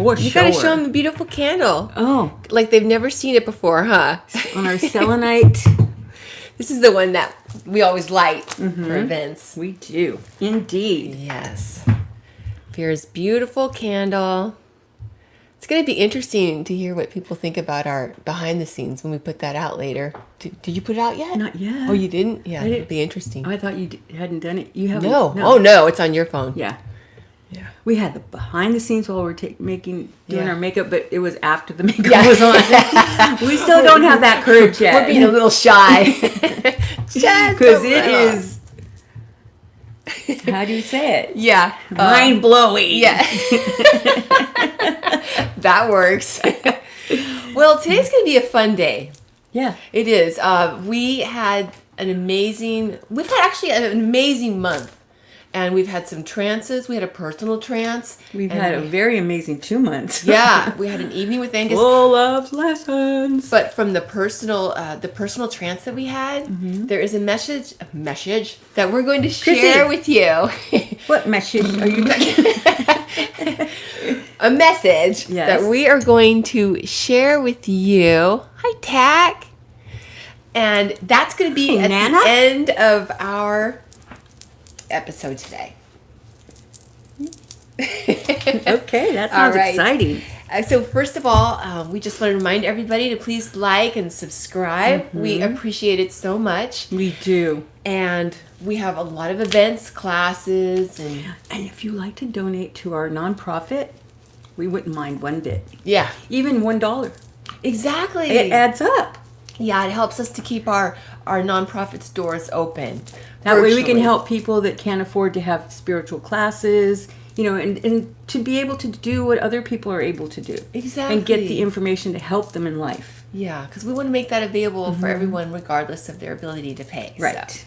For sure. You gotta show them the beautiful candle. Oh. Like they've never seen it before, huh? On our selenite. This is the one that we always light for events. We do. Indeed. Yes. Vera's beautiful candle. It's going to be interesting to hear what people think about our behind the scenes when we put that out later. Did you put it out yet? Not yet. Oh, you didn't? Yeah, didn't. it'd be interesting. I thought you hadn't done it. You haven't? No. Oh, no. It's on your phone. Yeah. Yeah. We had the behind the scenes while we're doing our makeup, but it was after the makeup Yeah. was on. We still don't have that courage yet. We're being a little shy. Because it is, how do you say it? Yeah. Mind blowing. Yeah. That works. Well, today's going to be a fun day. Yeah. It is. We've had an amazing month. And we've had some trances. We had a personal trance. We've had a very amazing 2 months. Yeah, we had an evening with Angus. Full of lessons. But from the personal trance that we had, there is a message that we're going to share with you. What message are you talking? A message that we are going to share with you. Hi, Tack. And that's going to be at Nana? the end of our episode today. Okay, that sounds exciting. So first of all, we just want to remind everybody to please like and subscribe. We appreciate it so much. We do. And we have a lot of events, classes, and if you like to donate to our nonprofit, we wouldn't mind one bit. yeah, Even $1. exactly. It adds up. Yeah, it helps us to keep our nonprofit stores open. That way we can virtually. help people that can't afford to have spiritual classes, and to be able to do what other people are able to do. Exactly. And get the information to help them in life. Yeah, because we want to make that available for everyone regardless of their ability to pay. Right.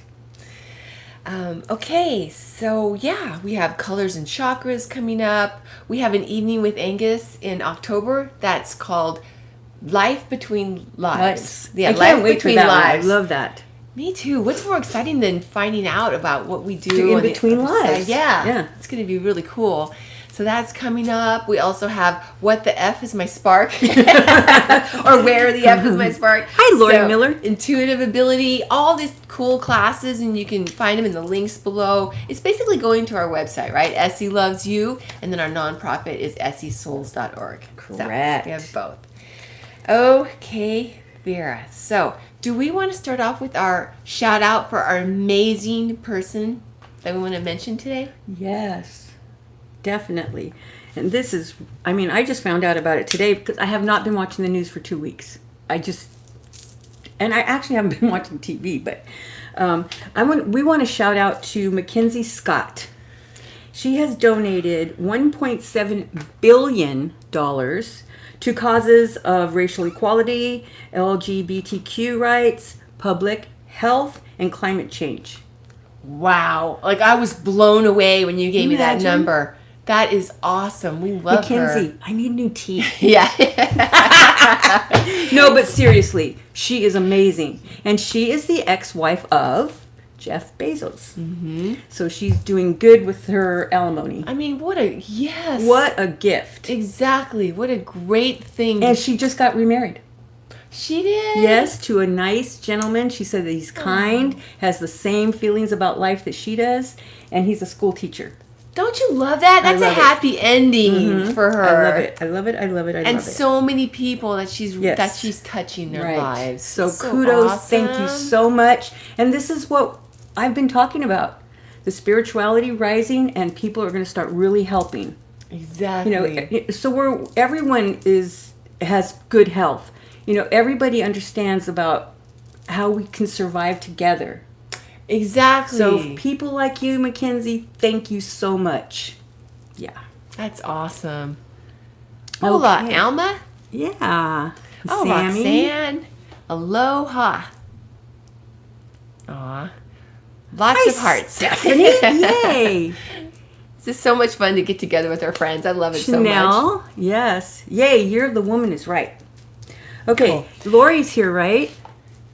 So. Okay, so yeah, we have colors and chakras coming up. We have an evening with Angus in October that's called Life Between Lives. I can't wait for that one. I love that. Me too. What's more exciting than finding out about what we do In on the between other side? lives. Yeah. Yeah. It's going to be really cool. So that's coming up. We also have What the F is My Spark? Or Where the F is My Spark? Hi, Lori Miller. Intuitive ability, all these cool classes, and you can find them in the links below. It's basically going to our website, right? Essie Loves You, and then our nonprofit is essiesouls.org. Correct. So we have both. Okay, Vera. So, do we want to start off with our shout out for our amazing person that we want to mention today? Yes, definitely. And this is, I just found out about it today because I have not been watching the news for 2 weeks. I actually haven't been watching TV, but we want to shout out to Mackenzie Scott. She has donated $1.7 billion to causes of racial equality, LGBTQ rights, public health, and climate change. Wow. Like, I was blown away when you gave me that Imagine. number. That is awesome. We love Mackenzie, her. I need new teeth. Yeah. No, but seriously, she is amazing. And she is the ex-wife of Jeff Bezos. Mm-hmm. So she's doing good with her alimony. I mean, what a gift. Exactly. What a great thing. And she just got remarried. She did? Yes, to a nice gentleman. She said that he's kind, has the same feelings about life that she does, and he's a school teacher. Don't you love that? That's a happy ending for her. I love it. And so many people that she's touching their lives. So kudos. Awesome. Thank you so much. And this is what I've been talking about. The spirituality rising, and people are going to start really helping. Exactly. So everyone has good health. Everybody understands about how we can survive together. Exactly. So people like you, Mackenzie, thank you so much. Yeah. That's awesome. Okay. Hola, Alma. Yeah. Oh, Sammy. Roxanne. Aloha. Aw. Lots of hearts. Stephanie. Yay. This is so much fun to get together with our friends. I love it so much. Chanel. Yes. Yay, you're the woman is right. Okay, cool. Lori's here, right?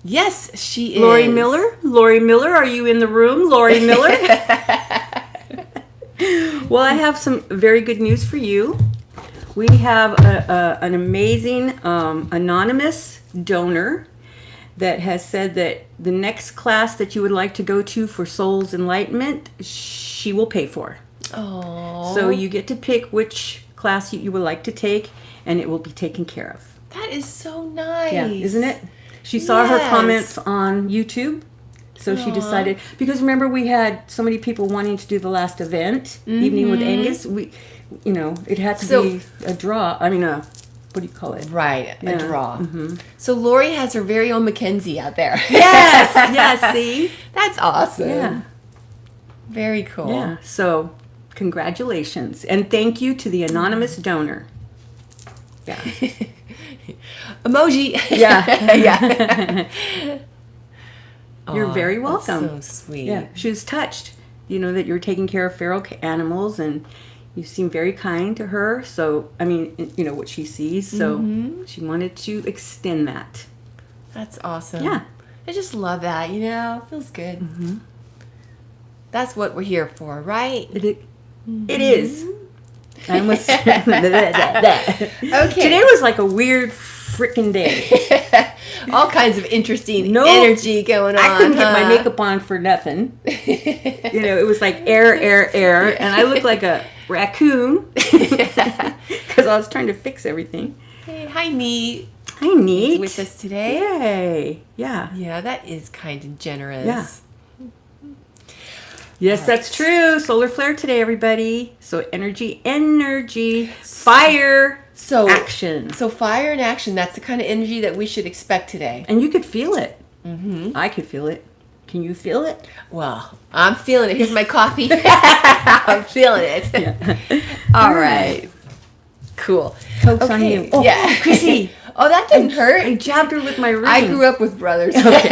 Yes, she is. Lori Miller? Lori Miller, are you in the room? Lori Miller? Well, I have some very good news for you. we have an amazing anonymous donor that has said that the next class that you would like to go to for Soul's Enlightenment, she will pay for. Oh. So you get to pick which class you would like to take, and it will be taken care of. That is so nice. Yeah, isn't it? She saw her comments on YouTube, so she decided, because remember we had so many people wanting to do the last event, Evening with Angus. It had to be a draw. I mean, what do you call it? Right, a draw. Mm-hmm. So Lori has her very own Mackenzie out there. Yes, see? That's awesome. Yeah. Very cool. Yeah, so congratulations. And thank you to the anonymous donor. Yeah. Emoji. Yeah. Yeah. You're very welcome. That's so sweet. Yeah, she was touched, that you're taking care of feral animals, and you seem very kind to her. So, I mean, what she sees. So she wanted to extend that. That's awesome. Yeah. I just love that, it feels good. Mm-hmm. That's what we're here for, right? It is. I almost okay. Today was like a weird freaking day. All kinds of interesting energy going on. I couldn't get my makeup on for nothing. It was like air, and I looked like a raccoon because I was trying to fix everything. Hey, hi, Neat. Hi, Neat. With us today. Yay. Yeah. Yeah, that is kind and generous. Yeah. Yes, that's true. Solar flare today, everybody. So energy, fire, action. So fire and action, that's the kind of energy that we should expect today. And you could feel it. Mm-hmm. I could feel it. Can you feel it? Well, I'm feeling it. Here's my coffee. I'm feeling it. Yeah. All right. Cool. Coke's on you. Oh, yeah. Chrissy. Oh, that didn't hurt. I jabbed her with my ring. I grew up with brothers. Okay.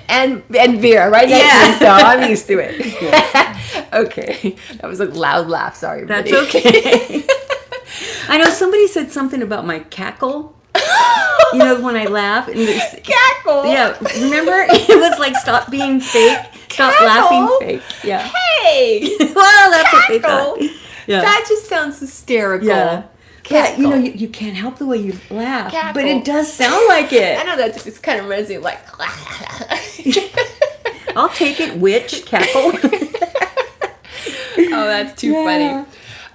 and Vera, right next to me, so I'm used to it. Yeah. Okay. That was a loud laugh. Sorry, everybody. That's okay. I know somebody said something about my cackle. When I laugh. And cackle? Yeah. Remember? It was like, stop being fake. Stop cackle? Laughing fake. Yeah. Hey! Well, that's cackle. what they thought. Yeah. That just sounds hysterical. Yeah. Yeah, you can't help the way you laugh, cackle. But it does sound like it. I know that it's kind of reminds me of like. I'll take it, witch, cackle. Oh, that's too funny.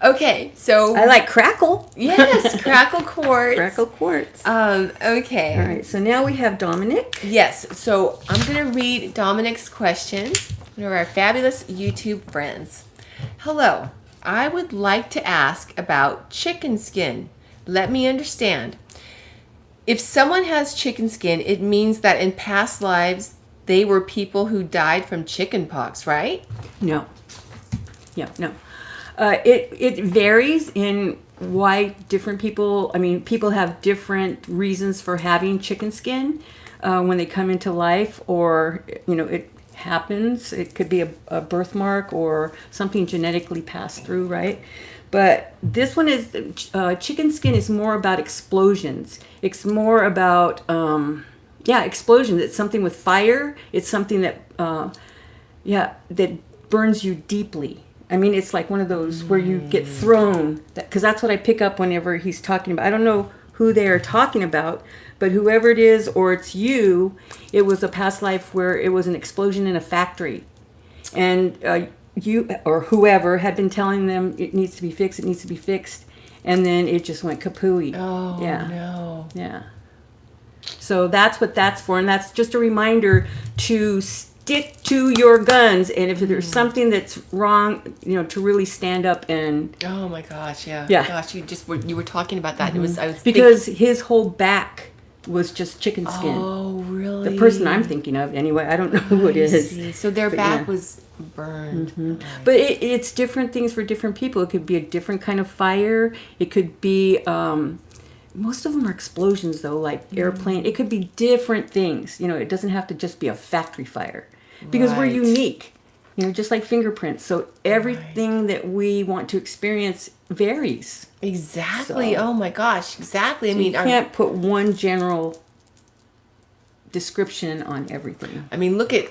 Okay, so I like crackle. Yes, crackle quartz. Crackle quartz. Okay. All right, so now we have Dominic. Yes, so I'm gonna read Dominic's question. One of our fabulous YouTube friends. Hello. I would like to ask about chicken skin. Let me understand. If someone has chicken skin, it means that in past lives they were people who died from chicken pox, right? No. Yeah, no. It varies in why different people, people have different reasons for having chicken skin when they come into life, or, it happens. It could be a birthmark or something genetically passed through, right? But this one is, chicken skin is more about explosions. It's more about, explosions. It's something with fire. It's something that, that burns you deeply. It's like one of those where you get thrown, because that's what I pick up whenever he's talking about. I don't know who they are talking about, but whoever it is, or it's you, it was a past life where it was an explosion in a factory. And you or whoever had been telling them it needs to be fixed, and then it just went kapooey. Oh, yeah. No. Yeah. So that's what that's for, and that's just a reminder to stick to your guns, and if there's something that's wrong, to really stand up and. Oh my gosh, yeah. Yeah. Gosh, you were talking about that. Mm-hmm. I was because his whole back was just chicken skin. Oh, really? The person I'm thinking of, anyway. I don't know who it is. See. So their back was burned. Mm-hmm. Right. But it's different things for different people. It could be a different kind of fire. It could be. Most of them are explosions, though, like airplane. It could be different things. It doesn't have to just be a factory fire. Because we're unique, just like fingerprints. So everything that we want to experience varies. Exactly. So, oh my gosh, exactly. So you can't put one general description on everything. Look at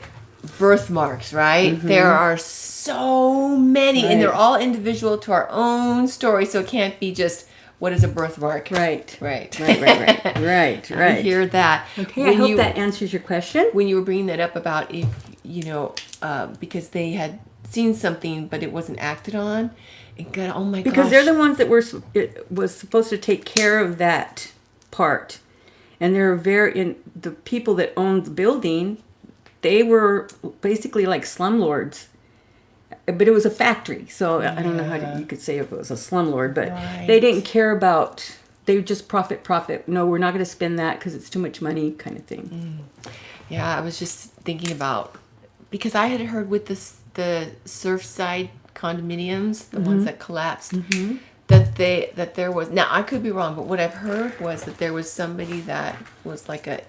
birthmarks, right? There are so many, and they're all individual to our own story, so it can't be just, what is a birthmark? Right. Right. Right. I hear that. Okay, I hope that answers your question. When you were bringing that up about if, because they had seen something, but it wasn't acted on, it got, oh my gosh. Because they're the ones that was supposed to take care of that part. And they're the people that owned the building, they were basically like slumlords. But it was a factory, so I don't know how you could say if it was a slumlord, but they didn't care about, they would just profit. No, we're not going to spend that because it's too much money kind of thing. Yeah, I was just thinking about, because I had heard with the Surfside condominiums, the ones that collapsed, that there was, now I could be wrong, but what I've heard was that there was somebody that was like a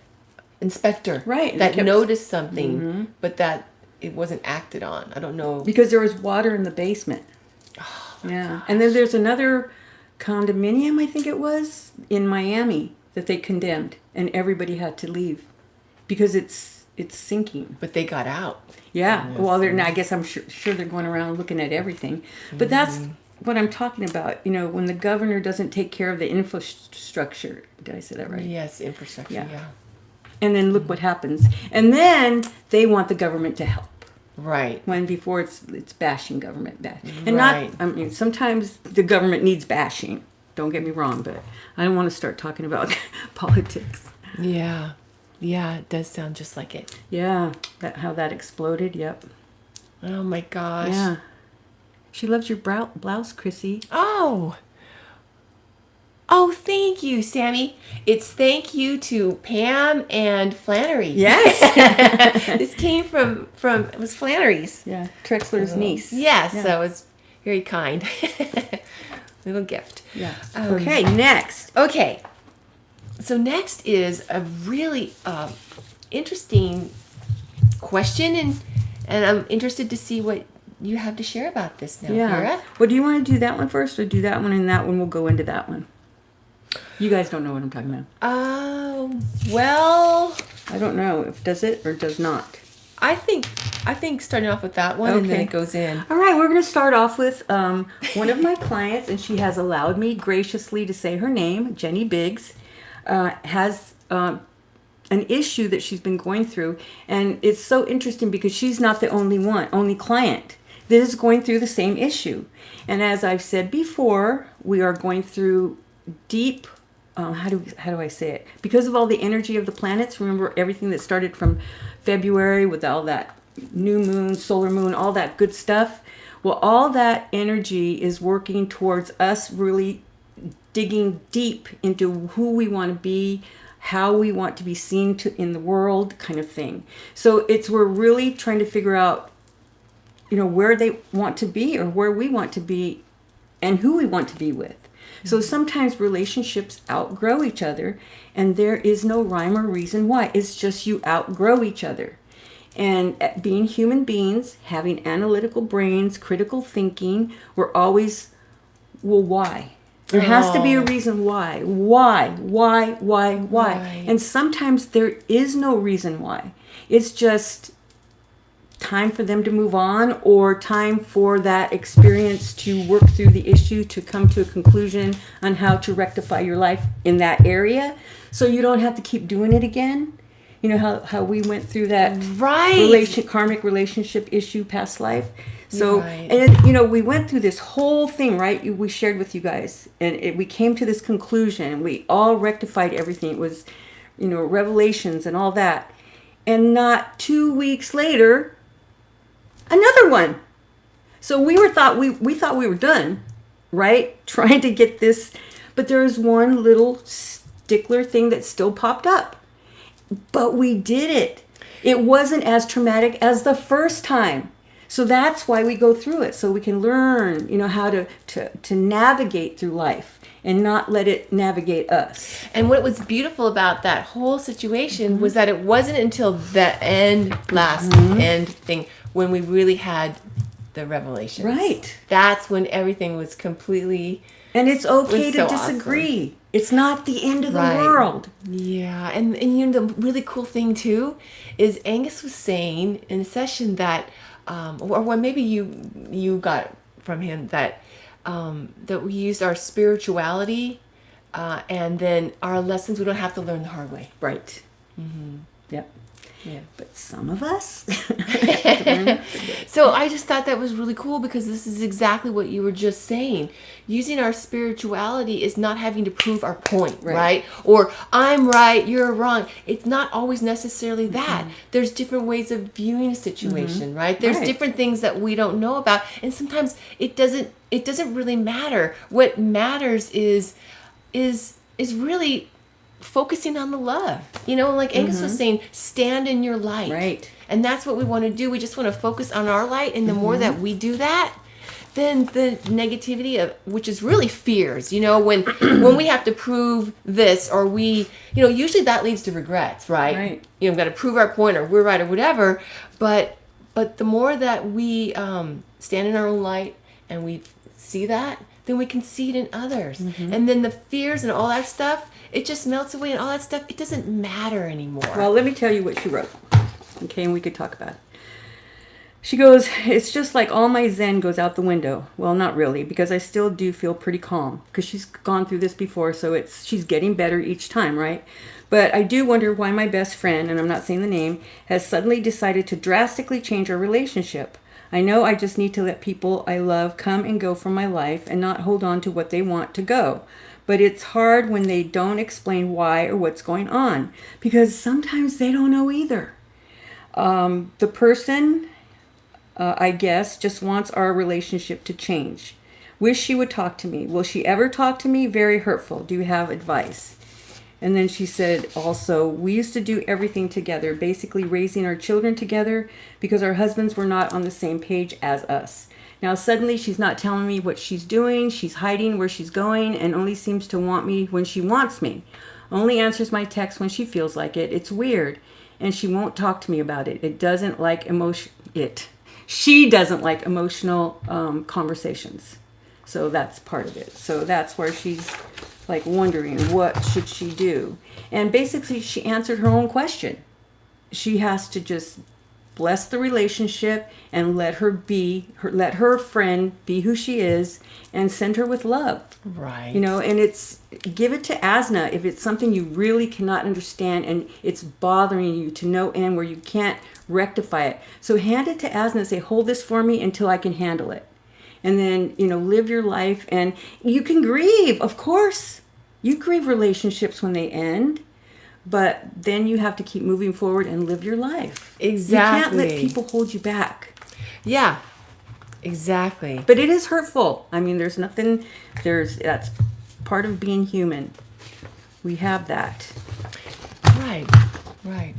inspector, right, that noticed something, but that it wasn't acted on. I don't know, because there was water in the basement. Yeah, and then there's another condominium, I think it was, in Miami that they condemned, and everybody had to leave because it's sinking. but they got out. Yeah, well, I guess I'm sure they're going around looking at everything, but that's what I'm talking about. When the governor doesn't take care of the infrastructure. Did I say that right? Yes, infrastructure. Yeah. And then look what happens. And then they want the government to help. Right. When before it's bashing government. And not, I mean, sometimes the government needs bashing. Don't get me wrong, but I don't want to start talking about politics. Yeah. Yeah, it does sound just like it. Yeah, how that exploded, yep. Oh my gosh. Yeah. She loves your blouse, Chrissy. Oh, thank you, Sammy. It's thank you to Pam and Flannery. Yes. This came from it was Flannery's. Yeah, Trexler's niece. Yes, Yeah. so it was very kind. Little gift. Yeah. Okay, next. Okay. So next is a really interesting question, and I'm interested to see what you have to share about this now, Vera. Well, do you want to do that one first, or do that one, and that one we'll go into that one? You guys don't know what I'm talking about. Well, I don't know if does it or does not. I think starting off with that one, and then it goes in. All right, we're going to start off with one of my clients, and she has allowed me graciously to say her name. Jenny Biggs has an issue that she's been going through, and it's so interesting because she's not the only client that is going through the same issue. And as I've said before, we are going through deep. How do I say it? Because of all the energy of the planets. Remember everything that started from February with all that new moon, solar moon, all that good stuff. Well, all that energy is working towards us really digging deep into who we want to be, how we want to be seen in the world, kind of thing. So we're really trying to figure out, where they want to be or where we want to be and who we want to be with. So sometimes relationships outgrow each other, and there is no rhyme or reason why. It's just you outgrow each other. And being human beings, having analytical brains, critical thinking, we're always, well, why? There has to be a reason why. Why? And sometimes there is no reason why. It's just time for them to move on, or time for that experience to work through the issue to come to a conclusion on how to rectify your life in that area, so you don't have to keep doing it again. You know how we went through that karmic relationship issue, past life. So, and we went through this whole thing, right? We shared with you guys, and we came to this conclusion, and we all rectified everything. It was, revelations and all that. And not 2 weeks later, another one. So we thought we were done, right? Trying to get this, but there was one little stickler thing that still popped up. But we did it. It wasn't as traumatic as the first time. So that's why we go through it, so we can learn, how to navigate through life and not let it navigate us. And what was beautiful about that whole situation was that it wasn't until the last end thing, when we really had the revelation. Right. That's when everything was completely And it's okay was to so disagree. It's not the end of the Right. world. Yeah, and you know the really cool thing too is Angus was saying in a session that, or what maybe you got from him that that we use our spirituality, and then our lessons we don't have to learn the hard way. Right. Yep. Yeah. But some of us. So I just thought that was really cool because this is exactly what you were just saying. Using our spirituality is not having to prove our point, right? Or I'm right, you're wrong. It's not always necessarily that. There's different ways of viewing a situation, right? There's Right. different things that we don't know about, and sometimes it doesn't really matter. What matters is really focusing on the love. You know, like Angus was saying, stand in your light. Right. And that's what we want to do. We just want to focus on our light. And the more that we do that, then the negativity of, which is really fears, you know, when we have to prove this, or we, you know, usually that leads to regrets, right? Right. You know, we've got to prove our point, or we're right, or whatever. But the more that we stand in our own light and we see that, then we can see it in others. And then the fears and all that stuff, it just melts away, and all that stuff, it doesn't matter anymore. Well, let me tell you what she wrote. Okay, and we could talk about it. She goes, it's just like all my zen goes out the window. Well, not really, because I still do feel pretty calm. Because she's gone through this before, so she's getting better each time, right? But I do wonder why my best friend, and I'm not saying the name, has suddenly decided to drastically change our relationship. I know I just need to let people I love come and go from my life and not hold on to what they want to go. But it's hard when they don't explain why or what's going on, because sometimes they don't know either. The person, I guess, just wants our relationship to change. Wish she would talk to me. Will she ever talk to me? Very hurtful. Do you have advice? And then she said also, we used to do everything together, basically raising our children together because our husbands were not on the same page as us. Now suddenly she's not telling me what she's doing, she's hiding where she's going, and only seems to want me when she wants me. Only answers my text when she feels like it. It's weird. And she won't talk to me about it. She doesn't like emotional conversations. So that's part of it. So that's where she's like wondering what should she do. And basically she answered her own question. She has to just bless the relationship and let her friend be who she is, and send her with love. Right. You know, and give it to Asna if it's something you really cannot understand and it's bothering you to no end where you can't rectify it. So hand it to Asna and say, hold this for me until I can handle it. And then, you know, live your life, and you can grieve, of course. You grieve relationships when they end. But then you have to keep moving forward and live your life. Exactly. You can't let people hold you back. Yeah, exactly. But it is hurtful. I mean, that's part of being human. We have that. Right.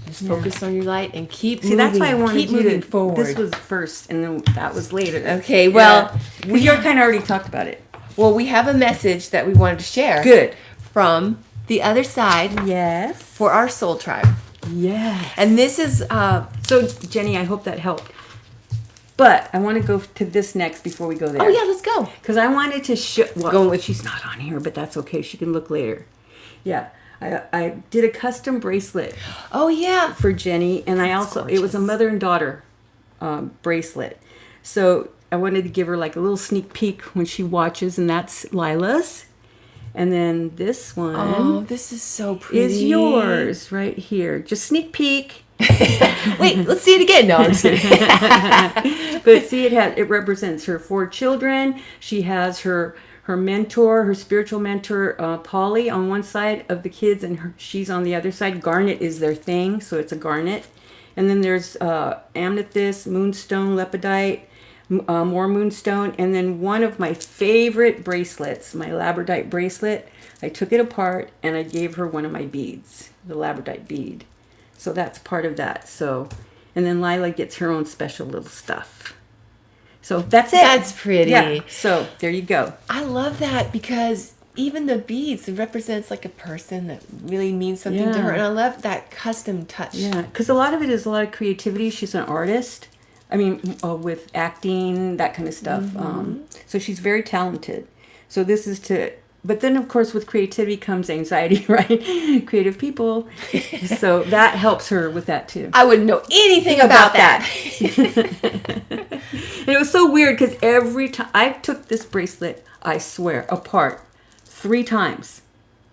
Just focus on your light and keep See, moving. that's why I wanted keep you moving to. forward. This was first, and then that was later. Okay, well, Yeah. We kind of already talked about it. Well, we have a message that we wanted to share. Good. From the other side. Yes. For our soul tribe. Yes. And this is So, Jenny, I hope that helped. But I want to go to this next before we go there. oh yeah, let's go. Because I wanted to show. Well, Going with- she's not on here, but that's okay. She can look later. Yeah. I did a custom bracelet Oh yeah. for Jenny, and it was gorgeous. a mother and daughter bracelet. So I wanted to give her like a little sneak peek when she watches, and that's Lila's. And then this one Oh, this is so pretty. is yours right here. Just sneak peek. Wait, let's see it again. No, I'm just kidding. But see, it represents her 4 children. She has her mentor, her spiritual mentor, Polly, on one side of the kids, and she's on the other side. Garnet is their thing, so it's a garnet. And then there's amethyst, moonstone, lepidite, more moonstone, and then one of my favorite bracelets, my labradorite bracelet. I took it apart and I gave her one of my beads, the labradorite bead. So that's part of that. So, and then Lila gets her own special little stuff. So that's it. That's pretty. Yeah. So there you go. I love that because even the beads, it represents like a person that really means something to her. Yeah. And I love that custom touch. Yeah, because a lot of it is a lot of creativity. She's an artist. I mean, with acting, that kind of stuff. So she's very talented. So this is to, but then of course with creativity comes anxiety, right? Creative people. So that helps her with that too. I wouldn't know anything about that. And it was so weird because every time I took this bracelet, I swear, apart 3 times.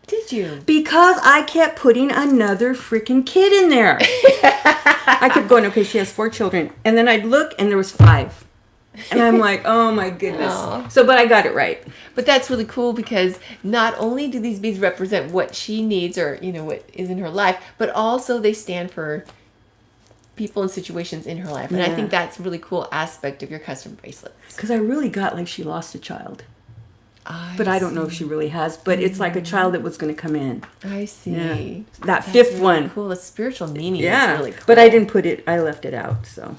Did you? Because I kept putting another freaking kid in there. I kept going, okay, she has 4 children. And then I'd look and there was 5. And I'm like, oh my goodness. Aww. So, but I got it right. But that's really cool because not only do these beads represent what she needs or, what is in her life, but also they stand for people and situations in her life. And I think that's a really cool aspect of your custom bracelets. Because I really got like she lost a child. But I don't know if she really has. But it's like a child that was going to come in. I see. Yeah. That That's 5th really one. Cool. The spiritual meaning is really cool. But I didn't put it, I left it out. So.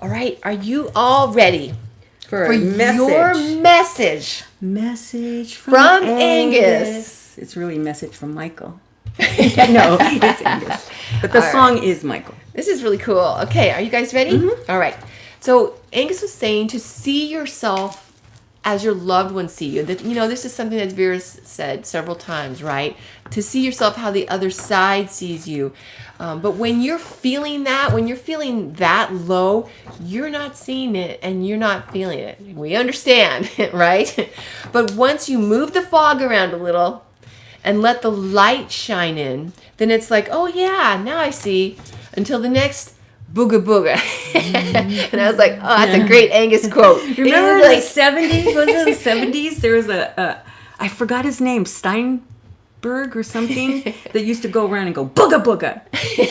All right. Are you all ready For message. your message? Message From Angus. It's really a message from Michael. No, it's Angus. But the song is Michael. This is really cool. Okay, are you guys ready? Mm-hmm. All right. So Angus was saying to see yourself as your loved ones see you. That this is something that Vera said several times, right? To see yourself how the other side sees you. But when you're feeling that low, you're not seeing it and you're not feeling it. We understand, right? But once you move the fog around a little and let the light shine in, then it's like, oh yeah, now I see. Until the next Booga Booga. And I was like, oh, that's a great Angus quote. Remember the 70s? Was it the 70s? There was I forgot his name, Steinberg or something, that used to go around and go, Booga Booga.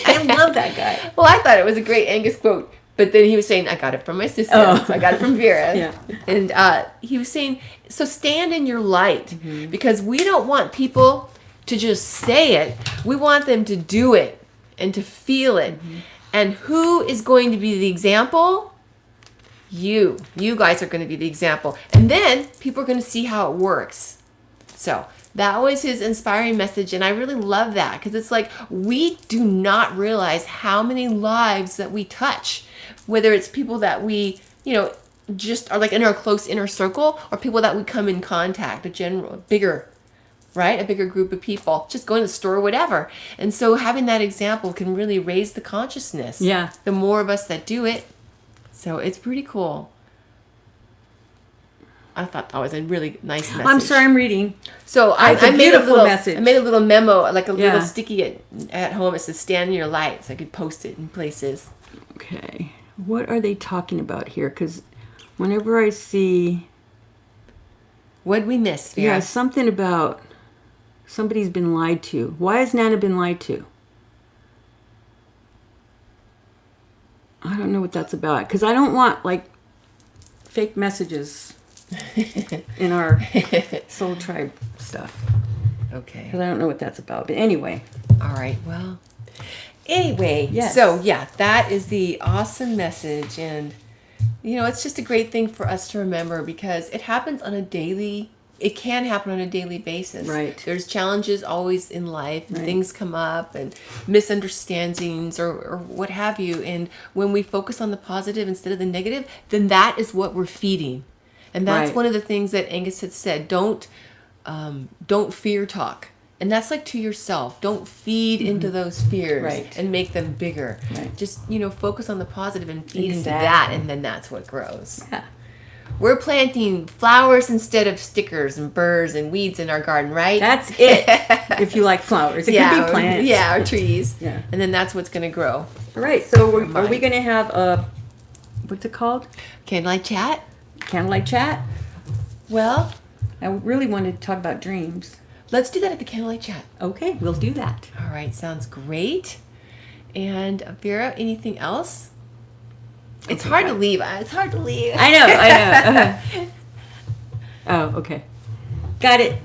I love that guy. Well, I thought it was a great Angus quote. But then he was saying, I got it from my sister. So I got it from Vera. Yeah. And he was saying, so stand in your light. Because we don't want people to just say it. We want them to do it and to feel it. And who is going to be the example? You. You guys are going to be the example. And then people are going to see how it works. So that was his inspiring message. And I really love that because it's like we do not realize how many lives that we touch. Whether it's people that we, just are like in our close inner circle or people that we come in contact, a bigger group of people, just going to the store or whatever. And so having that example can really raise the consciousness. Yeah. The more of us that do it. So it's pretty cool. I thought that was a really nice message. I'm sorry, I'm reading. So I made a little message. I made a little memo, like a little sticky at home. It says stand in your light. So I could post it in places. Okay. What are they talking about here? Because whenever I see... What'd we miss, Vera? Yeah, something about... Somebody's been lied to. Why has Nana been lied to? I don't know what that's about. Because I don't want, fake messages in our Soul Tribe stuff. Okay. Because I don't know what that's about. But anyway. All right. Well, anyway. Yes. So, yeah, that is the awesome message. And, it's just a great thing for us to remember because it happens on a daily It can happen on a daily basis. Right. There's challenges always in life. And Right. things come up and misunderstandings or what have you. And when we focus on the positive instead of the negative, then that is what we're feeding. And that's Right. one of the things that Angus had said. Don't fear talk. And that's like to yourself. Don't feed into those fears Right. and make them bigger. Right. Just, focus on the positive and feed into Exactly. that. And then that's what grows. Yeah. We're planting flowers instead of stickers and burrs and weeds in our garden, right? That's it. If you like flowers. It could be plants. Yeah, or trees. Yeah. And then that's what's going to grow. All right. So are we Mine. going to have a... What's it called? Candlelight chat? Candlelight chat? Well, I really wanted to talk about dreams. let's do that at the candlelight chat. Okay, we'll do that. All right, sounds great. And Vera, anything else? It's Okay, hard yeah. to leave. It's hard to leave. I know. Oh, okay. Got it.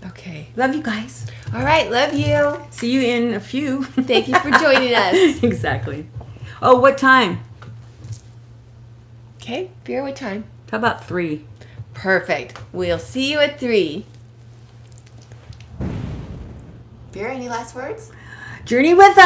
Okay. Love you guys. All right, love you. See you in a few. Thank you for joining us. Exactly. Oh, what time? Okay, Vera, what time? How about 3? Perfect. We'll see you at 3. Vera, any last words? Journey with us.